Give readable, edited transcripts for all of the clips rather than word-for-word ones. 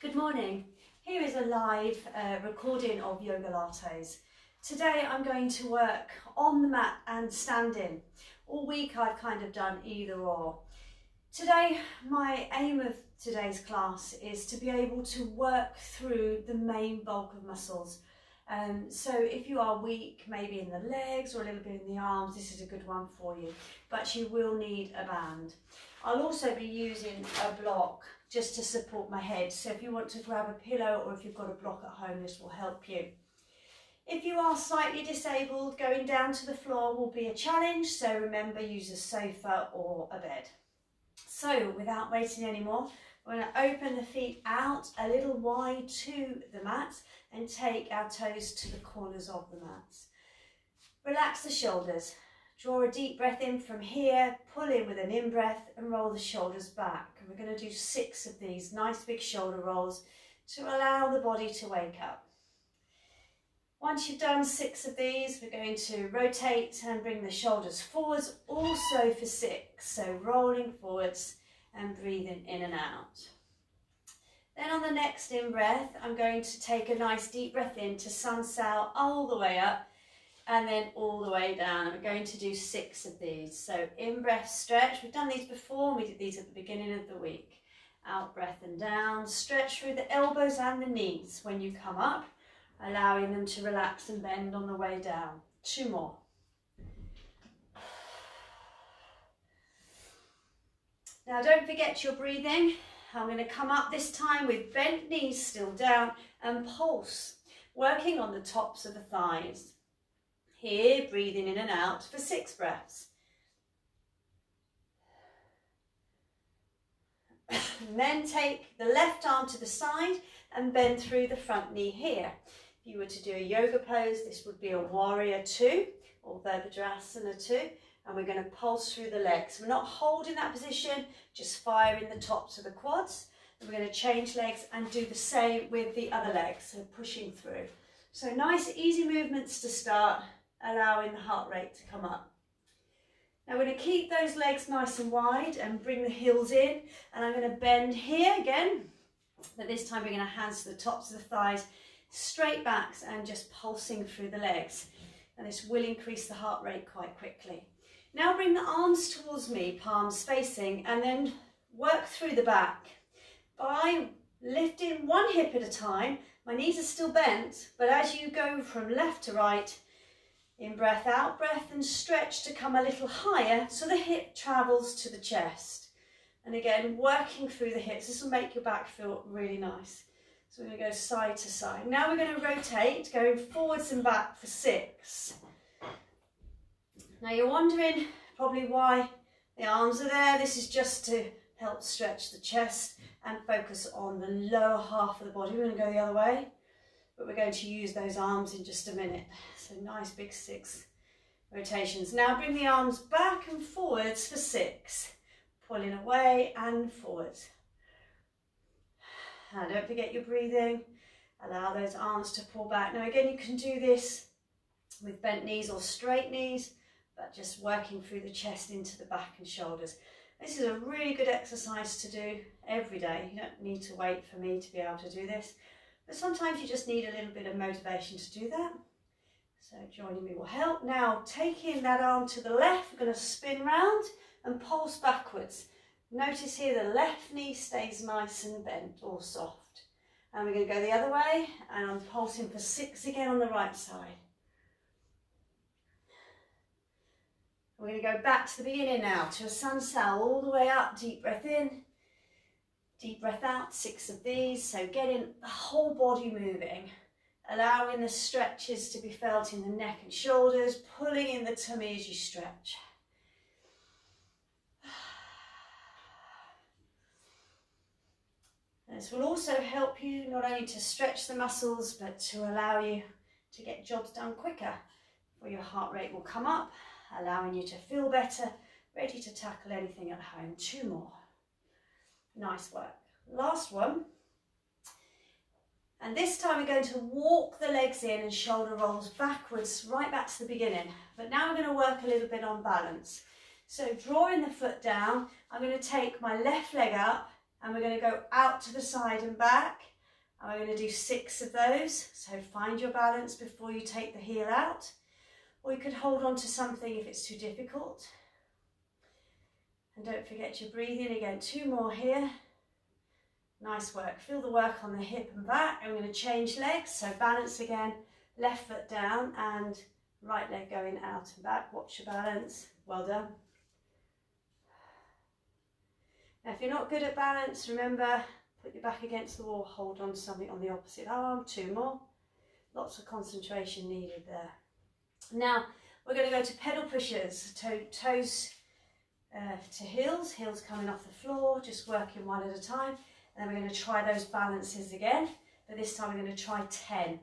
Good morning. Here is a live recording of yogalates. Today I'm going to work on the mat and standing. All week I've kind of done either or. Today my aim of today's class is to be able to work through the main bulk of muscles. So if you are weak, maybe in the legs or a little bit in the arms, this is a good one for you, but you will need a band. I'll also be using a block just to support my head. So if you want to grab a pillow or if you've got a block at home, this will help you. If you are slightly disabled, going down to the floor will be a challenge. So remember, use a sofa or a bed. So without waiting anymore, we're going to open the feet out a little wide to the mat and take our toes to the corners of the mat. Relax the shoulders. Draw a deep breath in from here, pull in with an in-breath and roll the shoulders back. And we're going to do 6 of these nice big shoulder rolls to allow the body to wake up. Once you've done 6 of these, we're going to rotate and bring the shoulders forwards, also for 6. So rolling forwards and breathing in and out. Then on the next in-breath, I'm going to take a nice deep breath in to sun sail all the way up and then all the way down. And we're going to do 6 of these. So in-breath, stretch. We've done these before. We did these at the beginning of the week. Out, breath and down. Stretch through the elbows and the knees when you come up, allowing them to relax and bend on the way down. 2 more. Now don't forget your breathing. I'm going to come up this time with bent knees still down and pulse, working on the tops of the thighs. Here, breathing in and out for 6 breaths. And then take the left arm to the side and bend through the front knee here. If you were to do a yoga pose, this would be a warrior 2 or Virabhadrasana 2. And we're going to pulse through the legs. We're not holding that position, just firing the tops of the quads. And we're going to change legs and do the same with the other legs, so pushing through. So nice, easy movements to start, allowing the heart rate to come up. Now we're going to keep those legs nice and wide and bring the heels in. And I'm going to bend here again, but this time we're going to hands to the tops of the thighs, straight backs and just pulsing through the legs. And this will increase the heart rate quite quickly. Now bring the arms towards me, palms facing, and then work through the back by lifting one hip at a time. My knees are still bent, but as you go from left to right, in breath, out breath, and stretch to come a little higher so the hip travels to the chest. And again, working through the hips. This will make your back feel really nice. So we're going to go side to side. Now we're going to rotate, going forwards and back for 6. Now you're wondering probably why the arms are there. This is just to help stretch the chest and focus on the lower half of the body. We're going to go the other way, but we're going to use those arms in just a minute. So nice big 6 rotations. Now bring the arms back and forwards for 6. Pulling away and forwards. And don't forget your breathing. Allow those arms to pull back. Now again, you can do this with bent knees or straight knees, but just working through the chest into the back and shoulders. This is a really good exercise to do every day. You don't need to wait for me to be able to do this, but sometimes you just need a little bit of motivation to do that. So joining me will help. Now taking that arm to the left, we're going to spin round and pulse backwards. Notice here the left knee stays nice and bent or soft. And we're going to go the other way, and I'm pulsing for 6 again on the right side. We're going to go back to the beginning now, to a sun sail all the way up. Deep breath in, deep breath out, 6 of these. So getting the whole body moving, allowing the stretches to be felt in the neck and shoulders, pulling in the tummy as you stretch. This will also help you not only to stretch the muscles, but to allow you to get jobs done quicker, where your heart rate will come up, allowing you to feel better, ready to tackle anything at home. 2 more. Nice work. Last one. And this time we're going to walk the legs in and shoulder rolls backwards, right back to the beginning. But now we're going to work a little bit on balance. So drawing the foot down, I'm going to take my left leg up and we're going to go out to the side and back And we're going to do 6 of those. So find your balance before you take the heel out. Or you could hold on to something if it's too difficult. And don't forget your breathing. Again, 2 more here. Nice work. Feel the work on the hip and back. And we're going to change legs. So balance again. Left foot down and right leg going out and back. Watch your balance. Well done. Now, if you're not good at balance, remember, put your back against the wall, hold on to something on the opposite arm. 2 more. Lots of concentration needed there. Now, we're going to go to pedal pushers. Toes to heels, heels coming off the floor, just working one at a time. And then we're going to try those balances again, but this time we're going to try 10.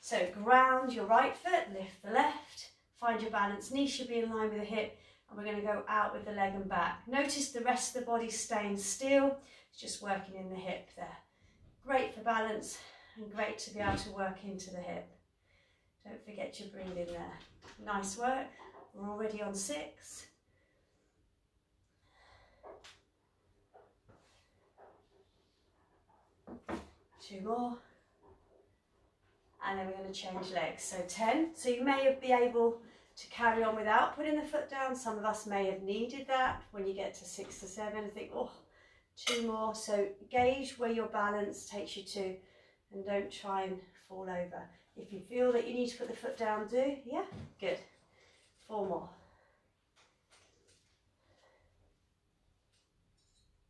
So ground your right foot, lift the left, find your balance, knee should be in line with the hip, and we're going to go out with the leg and back. Notice the rest of the body staying still, it's just working in the hip there. Great for balance and great to be able to work into the hip. Don't forget your breathing there. Nice work, we're already on 6. Two more. And then we're going to change legs. So 10. So you may be able to carry on without putting the foot down. Some of us may have needed that when you get to 6 to 7 and think, oh, 2 more. So gauge where your balance takes you to and don't try and fall over. If you feel that you need to put the foot down, do. Yeah, good. 4 more.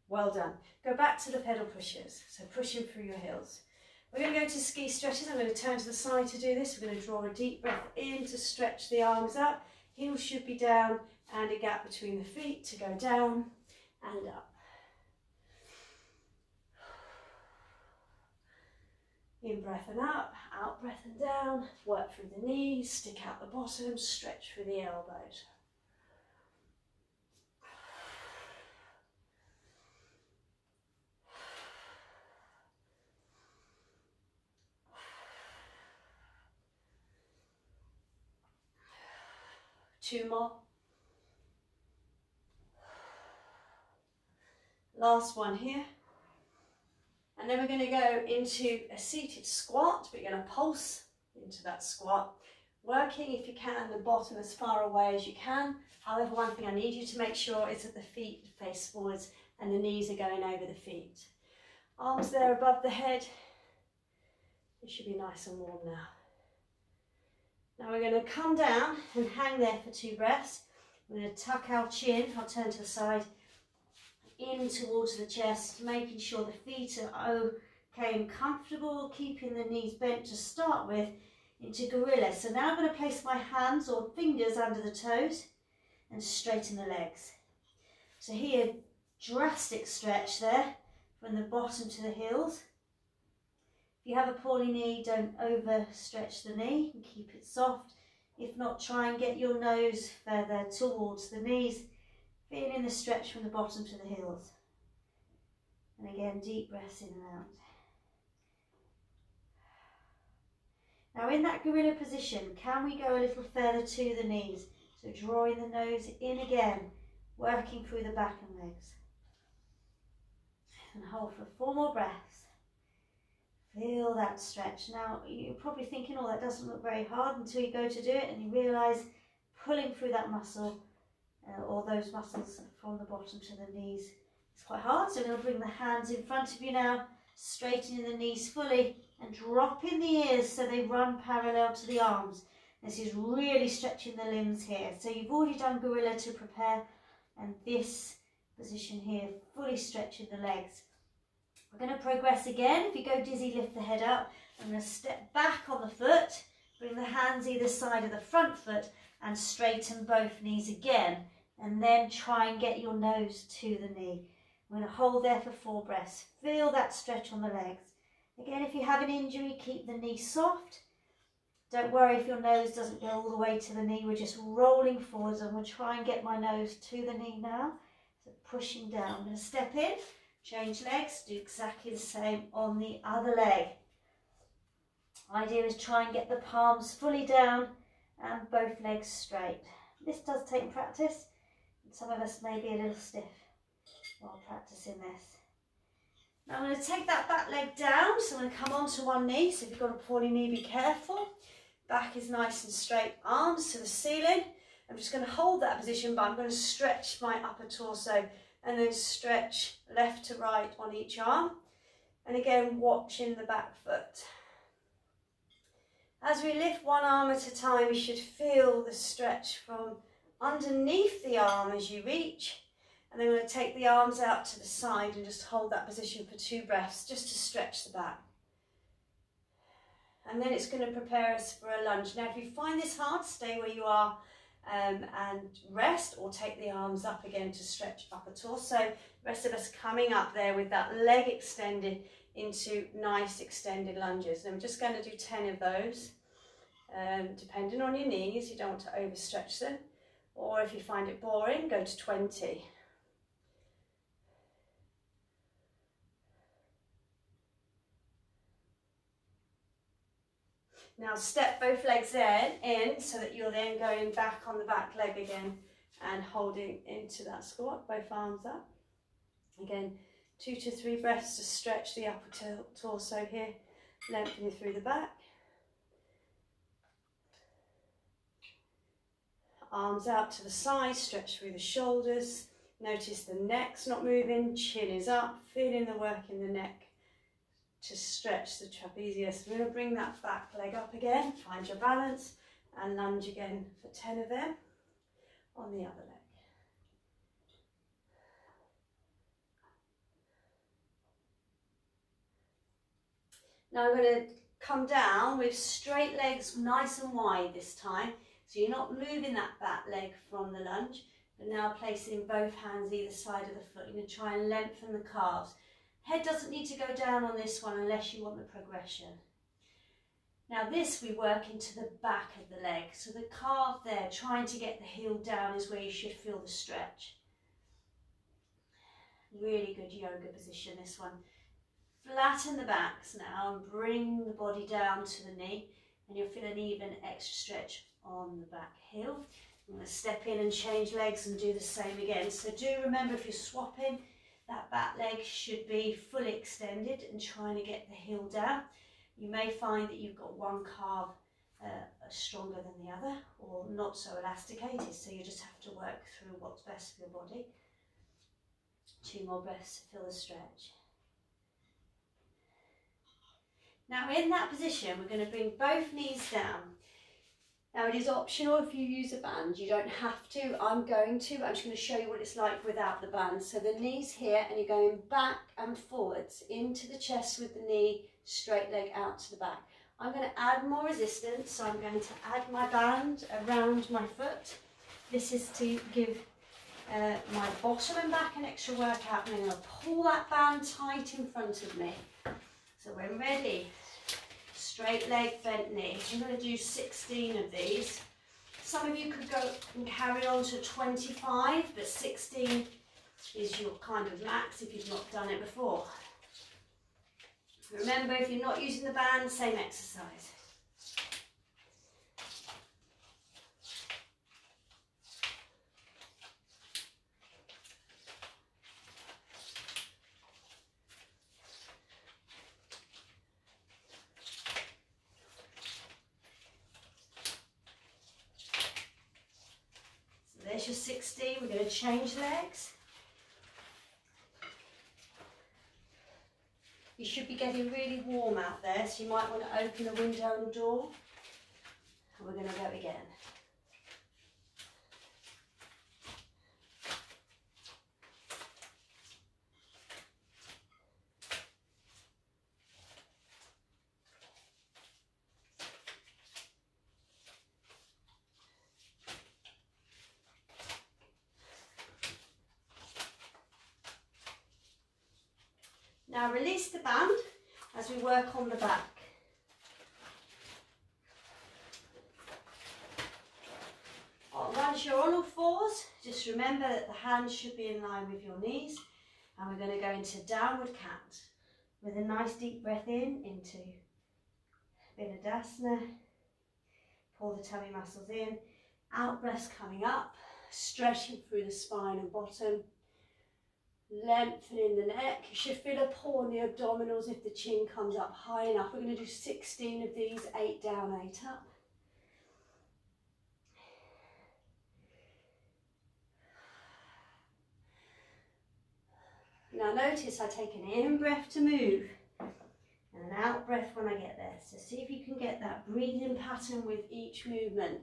Well done. Go back to the pedal pushers. So pushing through your heels. We're going to go to ski stretches. I'm going to turn to the side to do this. We're going to draw a deep breath in to stretch the arms up. Heels should be down and a gap between the feet to go down and up. In breath and up, out breath and down. Work through the knees, stick out the bottom, stretch through the elbows. Two more. Last one here. And then we're going to go into a seated squat. We're going to pulse into that squat. Working, if you can, the bottom as far away as you can. However, one thing I need you to make sure is that the feet face forwards and the knees are going over the feet. Arms there above the head. It should be nice and warm now. Now we're going to come down and hang there for 2 breaths. We're going to tuck our chin, I'll turn to the side, in towards the chest, making sure the feet are okay and comfortable, keeping the knees bent to start with, into gorilla. So now I'm going to place my hands or fingers under the toes and straighten the legs. So here, drastic stretch there from the bottom to the heels. If you have a poorly knee, don't overstretch the knee and keep it soft. If not, try and get your nose further towards the knees, feeling the stretch from the bottom to the heels. And again, deep breaths in and out. Now in that gorilla position, can we go a little further to the knees? So drawing the nose in again, working through the back and legs. And hold for 4 more breaths. Feel that stretch. Now, you're probably thinking, oh, that doesn't look very hard, until you go to do it and you realise pulling through that muscle or those muscles from the bottom to the knees is quite hard. So we're going to bring the hands in front of you now, straightening the knees fully and dropping the ears so they run parallel to the arms. This is really stretching the limbs here. So you've already done gorilla to prepare, and this position here, fully stretching the legs. We're going to progress again. If you go dizzy, lift the head up. I'm going to step back on the foot, bring the hands either side of the front foot and straighten both knees again. And then try and get your nose to the knee. I'm going to hold there for 4 breaths. Feel that stretch on the legs. Again, if you have an injury, keep the knee soft. Don't worry if your nose doesn't go all the way to the knee. We're just rolling forwards, and we'll try and get my nose to the knee now. So pushing down. I'm going to step in. Change legs, do exactly the same on the other leg. Idea is try and get the palms fully down and both legs straight. This does take practice, and some of us may be a little stiff while practicing this. Now I'm going to take that back leg down, so I'm going to come onto one knee. So if you've got a poorly knee, be careful. Back is nice and straight, arms to the ceiling. I'm just going to hold that position, but I'm going to stretch my upper torso and then stretch left to right on each arm. And again, watching the back foot. As we lift one arm at a time, you should feel the stretch from underneath the arm as you reach. And then we're going to take the arms out to the side and just hold that position for 2 breaths, just to stretch the back. And then it's going to prepare us for a lunge. Now, if you find this hard, stay where you are and rest, or take the arms up again to stretch upper torso. The rest of us coming up there with that leg extended into nice extended lunges. And I'm just going to do 10 of those, depending on your knees. You don't want to overstretch them. Or if you find it boring, go to 20. Now step both legs in so that you're then going back on the back leg again and holding into that squat, both arms up. Again, 2 to 3 breaths to stretch the upper torso here, lengthening through the back. Arms out to the side, stretch through the shoulders. Notice the neck's not moving, chin is up, feeling the work in the neck to stretch the trapezius. We're going to bring that back leg up again, find your balance, and lunge again for 10 of them on the other leg. Now I'm going to come down with straight legs, nice and wide this time. So you're not moving that back leg from the lunge, but now placing both hands either side of the foot. You're going to try and lengthen the calves. Head doesn't need to go down on this one unless you want the progression. Now this we work into the back of the leg. So the calf there, trying to get the heel down, is where you should feel the stretch. Really good yoga position, this one. Flatten the backs now and bring the body down to the knee, and you'll feel an even extra stretch on the back heel. I'm going to step in and change legs and do the same again. So do remember, if you're swapping, that back leg should be fully extended and trying to get the heel down. You may find that you've got one calf stronger than the other, or not so elasticated, so you just have to work through what's best for your body. 2 more breaths to feel the stretch. Now in that position, we're going to bring both knees down. Now it is optional if you use a band, you don't have to. I'm going to, but I'm just going to show you what it's like without the band. So the knee's here and you're going back and forwards into the chest with the knee, straight leg out to the back. I'm going to add more resistance, so I'm going to add my band around my foot. This is to give my bottom and back an extra workout, and I'm going to pull that band tight in front of me. So when ready, straight leg, bent knee. I'm going to do 16 of these. Some of you could go and carry on to 25, but 16 is your kind of max if you've not done it before. Remember, if you're not using the band, same exercise. There's your 16, we're going to change legs. You should be getting really warm out there, so you might want to open the window and door. And we're going to go again. Now release the band as we work on the back. Once you're on all fours, just remember that the hands should be in line with your knees, and we're going to go into downward cat with a nice deep breath into Vinyadasana. Pull the tummy muscles in, out breaths coming up, stretching through the spine and bottom. Lengthening the neck. You should feel a pull on the abdominals if the chin comes up high enough. We're going to do 16 of these, 8 down, 8 up. Now notice I take an in breath to move and an out breath when I get there. So see if you can get that breathing pattern with each movement.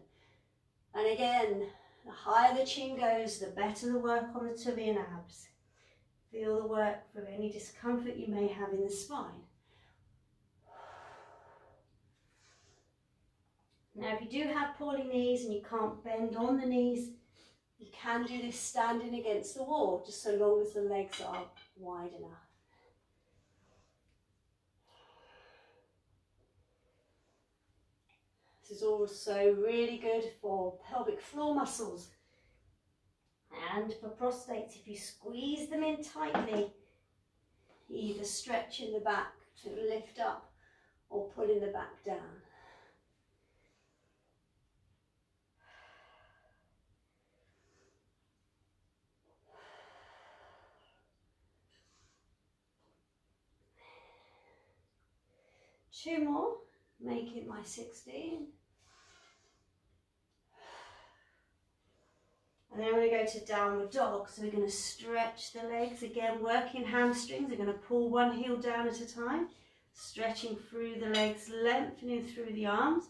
And again, the higher the chin goes, the better the work on the tummy and abs. Feel the work from any discomfort you may have in the spine. Now if you do have poorly knees and you can't bend on the knees, you can do this standing against the wall, just so long as the legs are wide enough. This is also really good for pelvic floor muscles and for prostates. If you squeeze them in tightly, either stretching the back to lift up or pulling the back down. Two more, make it my 16. And then we're going to go to downward dog. So we're going to stretch the legs, again working hamstrings. We're going to pull one heel down at a time, stretching through the legs, lengthening through the arms.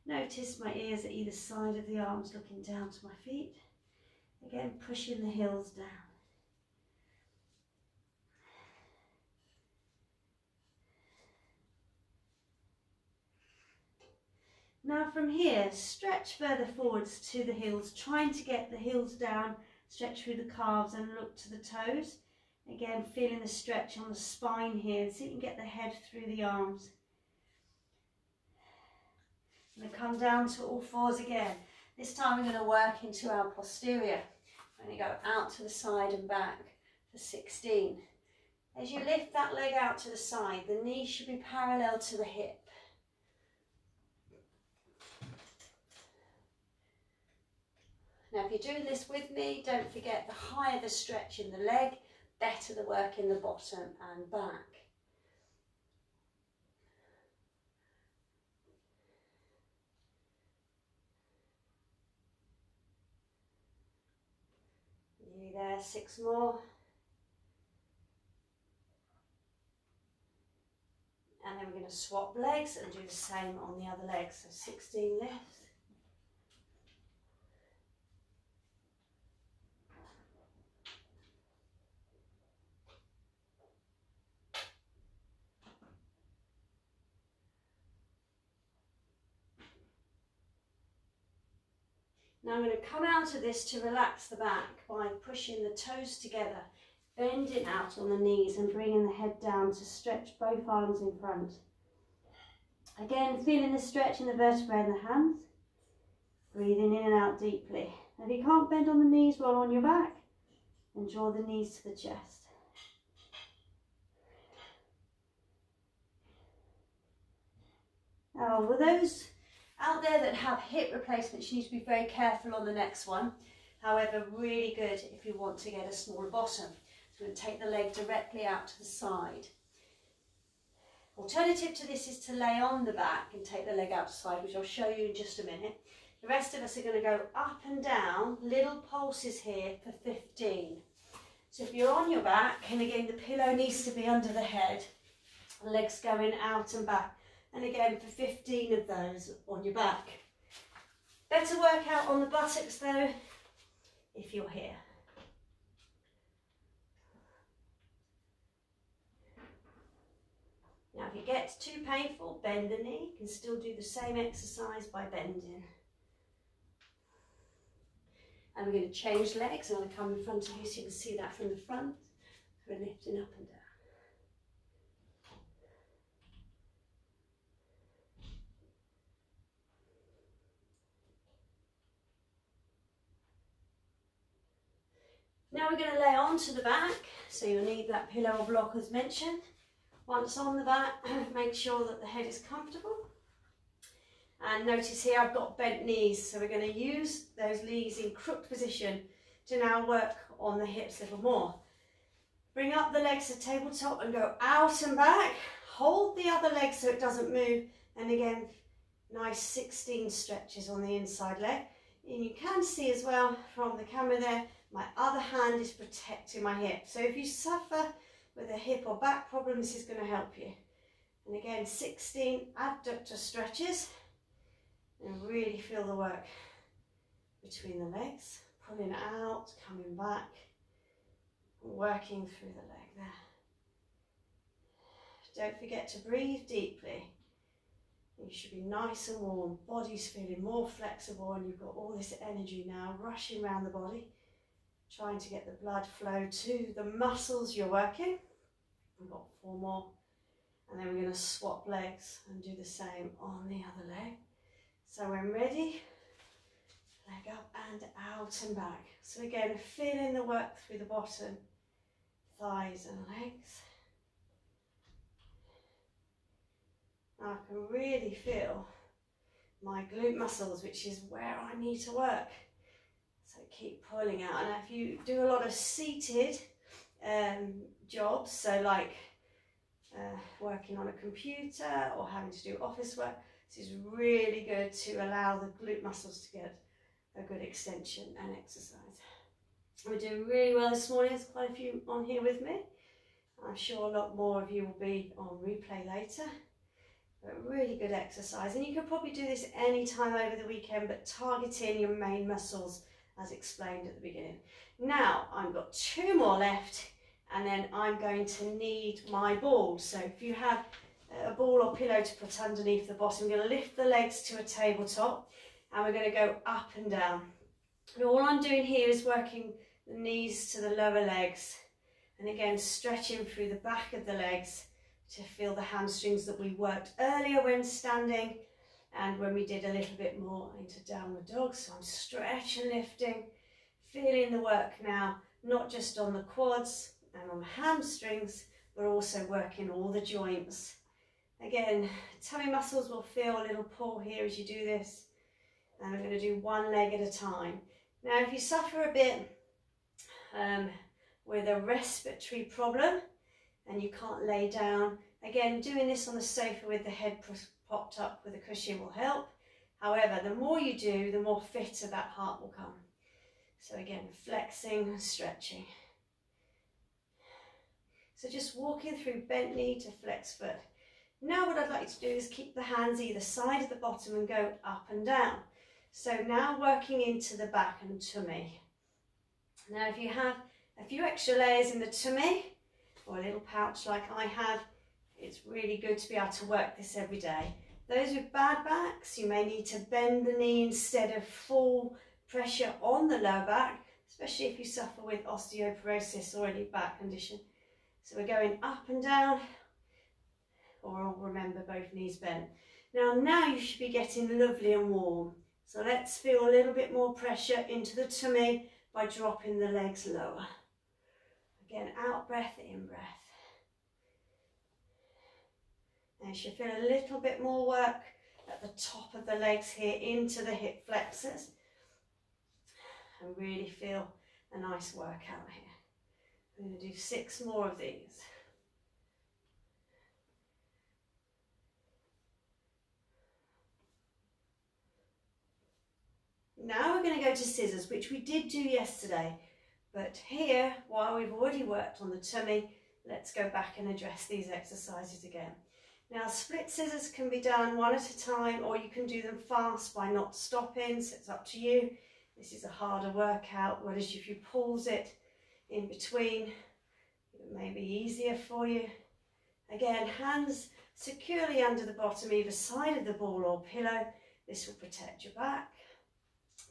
Notice my ears at either side of the arms, looking down to my feet. Again, pushing the heels down. Now from here, stretch further forwards to the heels, trying to get the heels down, stretch through the calves and look to the toes. Again, feeling the stretch on the spine here, so you can get the head through the arms. I'm going to come down to all fours again. This time we're going to work into our posterior. I'm going to go out to the side and back for 16. As you lift that leg out to the side, the knee should be parallel to the hip. Now if you're doing this with me, don't forget the higher the stretch in the leg, better the work in the bottom and back. Nearly there, 6 more. And then we're going to swap legs and do the same on the other leg, so 16 left. Now I'm going to come out of this to relax the back by pushing the toes together, bending out on the knees and bringing the head down to stretch both arms in front. Again, feeling the stretch in the vertebrae in the hands, breathing in and out deeply. Now, if you can't bend on the knees while on your back, then draw the knees to the chest. Now, with those out there that have hip replacements, you need to be very careful on the next one. However, really good if you want to get a smaller bottom. So I'm going to take the leg directly out to the side. Alternative to this is to lay on the back and take the leg out to the side, which I'll show you in just a minute. The rest of us are going to go up and down, little pulses here for 15. So if you're on your back, and again the pillow needs to be under the head, legs going out and back. And again for 15 of those on your back. Better work out on the buttocks though, if you're here. Now if it gets too painful, bend the knee. You can still do the same exercise by bending. And we're going to change legs. I'm going to come in front of you so you can see that from the front. We're lifting up and down. Now we're going to lay onto the back, so you'll need that pillow or block as mentioned. Once on the back, make sure that the head is comfortable. And notice here I've got bent knees, so we're going to use those knees in crooked position to now work on the hips a little more. Bring up the legs to tabletop and go out and back. Hold the other leg so it doesn't move. And again, nice 16 stretches on the inside leg. And you can see as well from the camera there, my other hand is protecting my hip. So if you suffer with a hip or back problem, this is going to help you. And again, 16 adductor stretches. And really feel the work between the legs. Pulling out, coming back, working through the leg there. Don't forget to breathe deeply. You should be nice and warm, body's feeling more flexible, and you've got all this energy now rushing around the body, trying to get the blood flow to the muscles you're working. We've got 4 more, and then we're going to swap legs and do the same on the other leg. So when ready, leg up and out and back. So again, feeling the work through the bottom, thighs and legs. Now I can really feel my glute muscles, which is where I need to work. So keep pulling out. And if you do a lot of seated jobs, so like working on a computer or having to do office work, this is really good to allow the glute muscles to get a good extension and exercise. We're doing really well this morning. There's quite a few on here with me. I'm sure a lot more of you will be on replay later. But really good exercise, and you can probably do this any time over the weekend, but targeting your main muscles as explained at the beginning. Now I've got 2 more left, and then I'm going to need my ball. So if you have a ball or pillow to put underneath the bottom, we're going to lift the legs to a tabletop, and we're going to go up and down. And all I'm doing here is working the knees to the lower legs, and again stretching through the back of the legs to feel the hamstrings that we worked earlier when standing and when we did a little bit more into downward dog. So I'm stretching, lifting, feeling the work now, not just on the quads and on the hamstrings, but also working all the joints. Again, tummy muscles will feel a little pull here as you do this, and we're going to do 1 leg at a time. Now if you suffer a bit with a respiratory problem, and you can't lay down, again doing this on the sofa with the head popped up with a cushion will help. However, the more you do, the more fitter that heart will come. So again, flexing and stretching. So just walking through bent knee to flex foot. Now what I'd like to do is keep the hands either side of the bottom and go up and down. So now working into the back and tummy. Now if you have a few extra layers in the tummy, or a little pouch like I have, it's really good to be able to work this every day. Those with bad backs, you may need to bend the knee instead of full pressure on the lower back, especially if you suffer with osteoporosis or any back condition. So we're going up and down, or remember both knees bent. Now you should be getting lovely and warm. So let's feel a little bit more pressure into the tummy by dropping the legs lower. Again, out breath, in breath. And you should feel a little bit more work at the top of the legs here into the hip flexors. And really feel a nice workout here. I'm going to do 6 more of these. Now we're going to go to scissors, which we did do yesterday. But here, while we've already worked on the tummy, let's go back and address these exercises again. Now, split scissors can be done 1 at a time, or you can do them fast by not stopping, so it's up to you. This is a harder workout, whereas if you pause it in between, it may be easier for you. Again, hands securely under the bottom, either side of the ball or pillow. This will protect your back,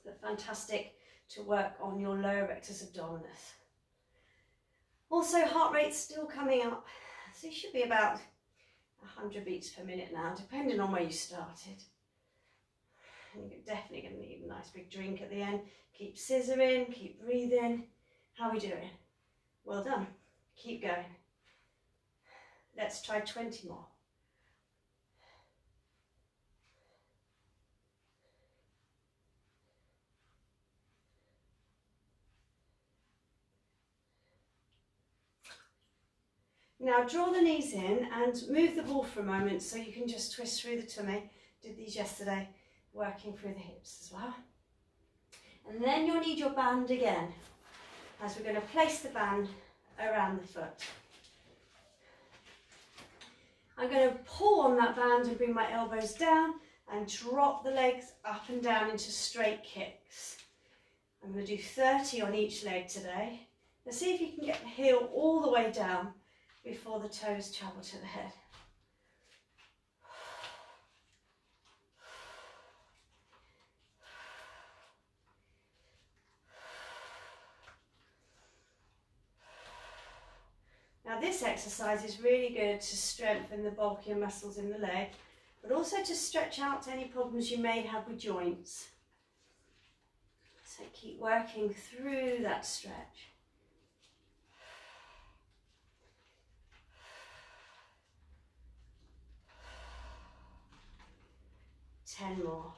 but fantastic to work on your lower rectus abdominis. Also, heart rate's still coming up, so you should be about 100 beats per minute now, depending on where you started. And you're definitely going to need a nice big drink at the end. Keep scissoring, keep breathing. How are we doing? Well done. Keep going. Let's try 20 more. Now draw the knees in and move the ball for a moment so you can just twist through the tummy. Did these yesterday, working through the hips as well. And then you'll need your band again, as we're going to place the band around the foot. I'm going to pull on that band and bring my elbows down and drop the legs up and down into straight kicks. I'm going to do 30 on each leg today. Now see if you can get the heel all the way down before the toes travel to the head. Now this exercise is really good to strengthen the bulkier muscles in the leg, but also to stretch out any problems you may have with joints. So keep working through that stretch. Ten more.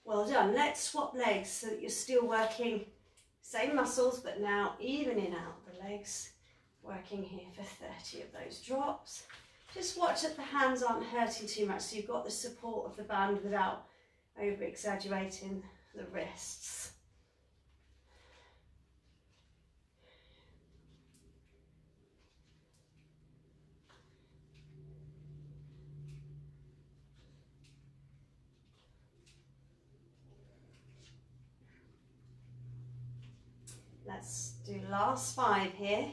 Well done. Let's swap legs so that you're still working same muscles, but now evening out the legs. Working here for 30 of those drops. Just watch that the hands aren't hurting too much, so you've got the support of the band without over exaggerating the wrists. Let's do last 5 here.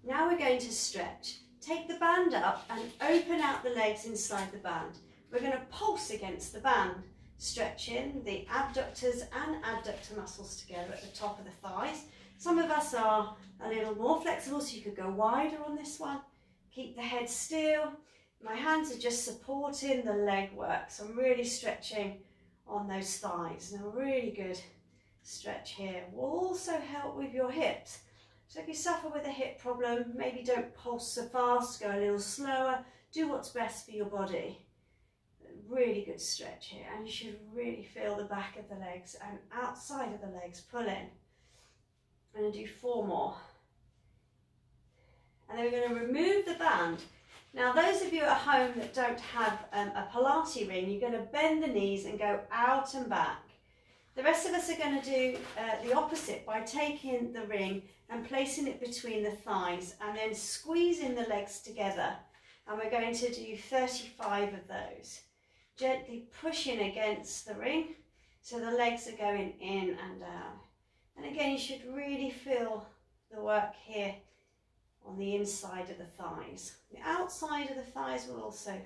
Now we're going to stretch. Take the band up and open out the legs inside the band. We're going to pulse against the band, stretching the abductors and adductor muscles together at the top of the thighs. Some of us are a little more flexible, so you could go wider on this one. Keep the head still. My hands are just supporting the leg work, so I'm really stretching on those thighs. Now, really good stretch here. Will also help with your hips. So if you suffer with a hip problem, maybe don't pulse so fast, go a little slower, do what's best for your body. Really good stretch here, and you should really feel the back of the legs and outside of the legs pull in. I'm going to do 4 more. And then we're going to remove the band. Now those of you at home that don't have a Pilates ring, you're going to bend the knees and go out and back. The rest of us are going to do the opposite by taking the ring and placing it between the thighs and then squeezing the legs together. And we're going to do 35 of those. Gently pushing against the ring so the legs are going in and down. And again, you should really feel the work here on the inside of the thighs. The outside of the thighs will also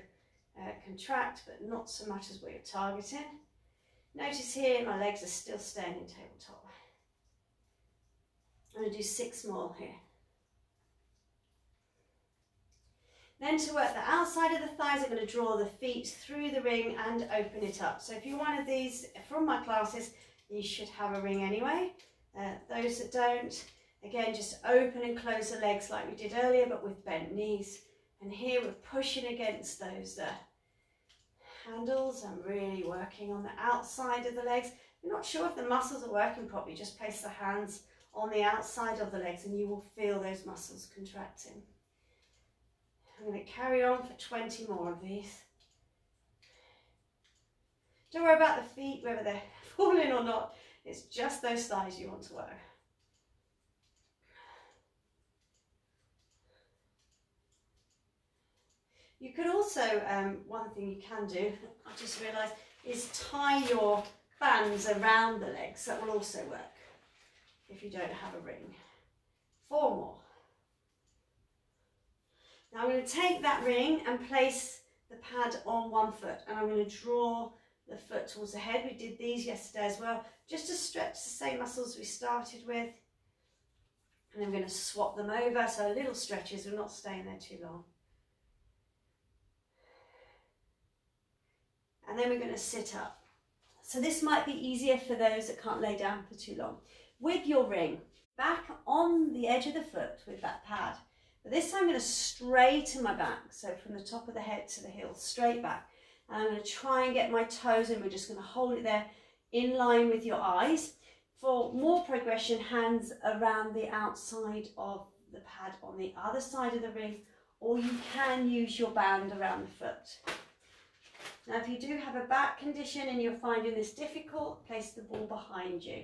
contract, but not so much as we're targeting. Notice here my legs are still staying in tabletop. I'm going to do 6 more here. Then to work the outside of the thighs, I'm going to draw the feet through the ring and open it up. So if you're one of these from my classes, you should have a ring anyway. Those that don't, again, just open and close the legs like we did earlier, but with bent knees. And here we're pushing against those handles and really working on the outside of the legs. If you're not sure if the muscles are working properly, just place the hands on the outside of the legs and you will feel those muscles contracting. I'm going to carry on for 20 more of these. Don't worry about the feet, whether they're falling or not. It's just those thighs you want to work. You could also, one thing you can do, I just realised, is tie your bands around the legs. That will also work if you don't have a ring. 4 more. Now I'm going to take that ring and place the pad on one foot, and I'm going to draw the foot towards the head. We did these yesterday as well, just to stretch the same muscles we started with. And then we're going to swap them over, so little stretches, we're not staying there too long. And then we're going to sit up. So this might be easier for those that can't lay down for too long. With your ring, back on the edge of the foot with that pad. But this time I'm going to straighten my back, so from the top of the head to the heel, straight back. And I'm going to try and get my toes in. We're just going to hold it there in line with your eyes. For more progression, hands around the outside of the pad on the other side of the ring, or you can use your band around the foot. Now, if you do have a back condition and you're finding this difficult, place the ball behind you.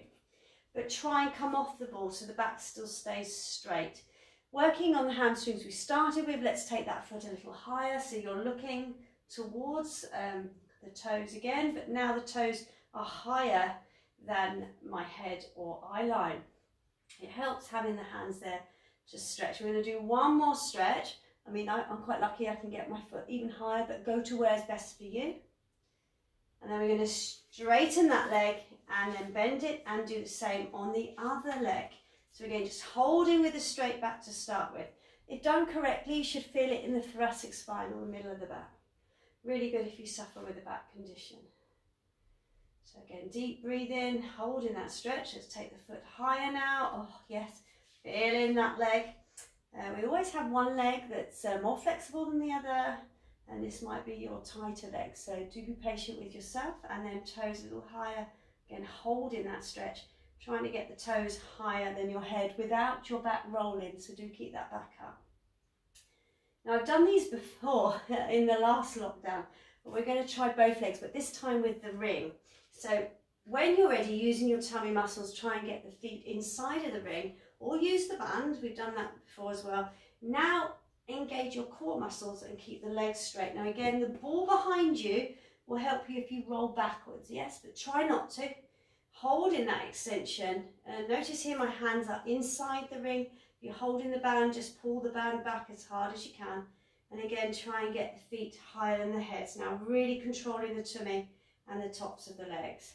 But try and come off the ball so the back still stays straight. Working on the hamstrings we started with, let's take that foot a little higher so you're looking towards the toes again, but now the toes are higher than my head or eye line. It helps having the hands there to stretch. We're going to do one more stretch. I mean, I'm quite lucky I can get my foot even higher, but go to where's best for you. And then we're going to straighten that leg and then bend it and do the same on the other leg. So again, just holding with a straight back to start with. If done correctly, you should feel it in the thoracic spine or the middle of the back. Really good if you suffer with a back condition. So again, deep breathe in, holding that stretch. Let's take the foot higher now. Oh yes, feeling that leg. We always have one leg that's more flexible than the other, and this might be your tighter leg. So do be patient with yourself, and then toes a little higher. Again, holding that stretch, trying to get the toes higher than your head without your back rolling. So do keep that back up. Now I've done these before in the last lockdown, but we're going to try both legs, but this time with the ring. So when you're ready, using your tummy muscles, try and get the feet inside of the ring, or use the band. We've done that before as well. Now engage your core muscles and keep the legs straight. Now again, the ball behind you will help you if you roll backwards, yes, but try not to. Hold in that extension. Notice here my hands are inside the ring. If you're holding the band, just pull the band back as hard as you can. And again, try and get the feet higher than the heads. Now really controlling the tummy and the tops of the legs.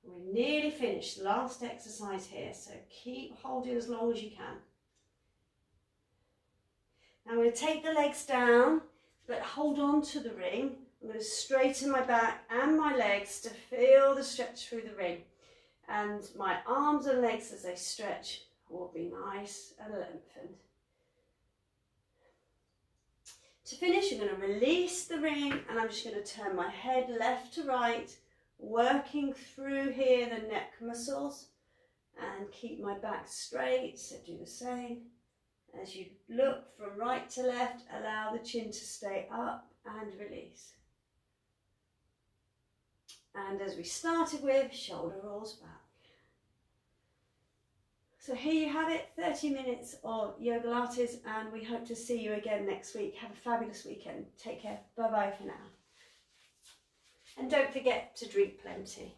We're nearly finished. Last exercise here, so keep holding as long as you can. Now I'm going to take the legs down, but hold on to the ring. I'm going to straighten my back and my legs to feel the stretch through the ring. And my arms and legs as they stretch will be nice and lengthened. To finish, I'm going to release the ring, and I'm just going to turn my head left to right, working through here the neck muscles, and keep my back straight. So do the same. As you look from right to left, allow the chin to stay up and release. And as we started with, shoulder rolls back. So here you have it, 30 minutes of yogalates, and we hope to see you again next week. Have a fabulous weekend. Take care. Bye-bye for now. And don't forget to drink plenty.